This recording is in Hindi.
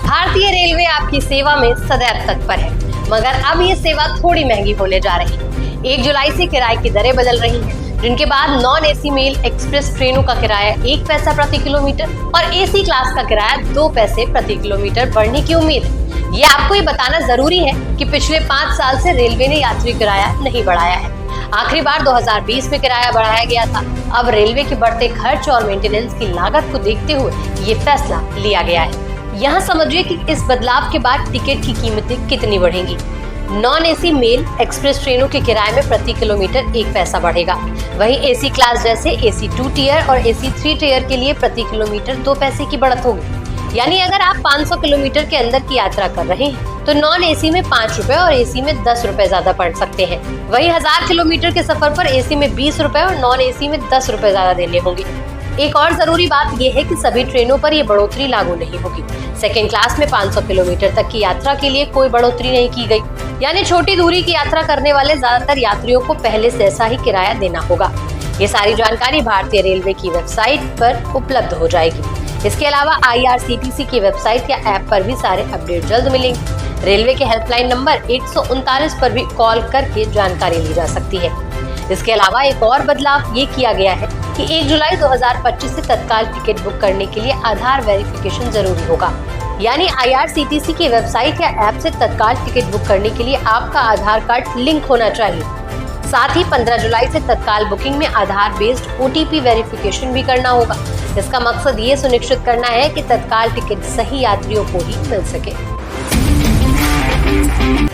भारतीय रेलवे आपकी सेवा में सदैव तत्पर है, मगर अब ये सेवा थोड़ी महंगी होने जा रही है। 1 जुलाई से किराए की दरें बदल रही हैं, जिनके बाद नॉन एसी मेल एक्सप्रेस ट्रेनों का किराया 1 पैसा प्रति किलोमीटर और एसी क्लास का किराया 2 पैसे प्रति किलोमीटर बढ़ने की उम्मीद है। ये आपको ये बताना जरूरी है कि पिछले 5 साल से रेलवे ने यात्री किराया नहीं बढ़ाया है। आखिरी बार 2020 में किराया बढ़ाया गया था। अब रेलवे के बढ़ते खर्च और मेंटेनेंस की लागत को देखते हुए ये फैसला लिया गया है। यहाँ समझिए कि इस बदलाव के बाद टिकट की कीमतें कितनी बढ़ेंगी। नॉन एसी मेल एक्सप्रेस ट्रेनों के किराए में प्रति किलोमीटर 1 पैसा बढ़ेगा। वहीं एसी क्लास जैसे एसी 2 टियर और एसी 3 टियर के लिए प्रति किलोमीटर 2 पैसे की बढ़त होगी। यानी अगर आप 500 किलोमीटर के अंदर की यात्रा कर रहे हैं तो नॉन एसी में 5 रुपए और एसी में 10 रुपए ज्यादा पड़ सकते हैं। वहीं 1000 किलोमीटर के सफर पर एसी में 20 रुपए और नॉन एसी में 10 रुपए ज्यादा देने होंगे। एक और जरूरी बात यह है कि सभी ट्रेनों पर ये बढ़ोतरी लागू नहीं होगी। सेकेंड क्लास में 500 किलोमीटर तक की यात्रा के लिए कोई बढ़ोतरी नहीं की गई, यानी छोटी दूरी की यात्रा करने वाले ज्यादातर यात्रियों को पहले से ऐसा ही किराया देना होगा। ये सारी जानकारी भारतीय रेलवे की वेबसाइट पर उपलब्ध हो जाएगी। इसके अलावा IRCTC की वेबसाइट या ऐप पर भी सारे अपडेट जल्द मिलेंगे। रेलवे के हेल्पलाइन नंबर 139 पर भी कॉल करके जानकारी ली जा सकती है। इसके अलावा एक और बदलाव ये किया गया है कि 1 जुलाई 2025 से तत्काल टिकट बुक करने के लिए आधार वेरिफिकेशन जरूरी होगा। यानी IRCTC की वेबसाइट या ऐप से तत्काल टिकट बुक करने के लिए आपका आधार कार्ड लिंक होना चाहिए। साथ ही 15 जुलाई से तत्काल बुकिंग में आधार बेस्ड OTP वेरिफिकेशन भी करना होगा। इसका मकसद ये सुनिश्चित करना है कि तत्काल टिकट सही यात्रियों को ही मिल सके।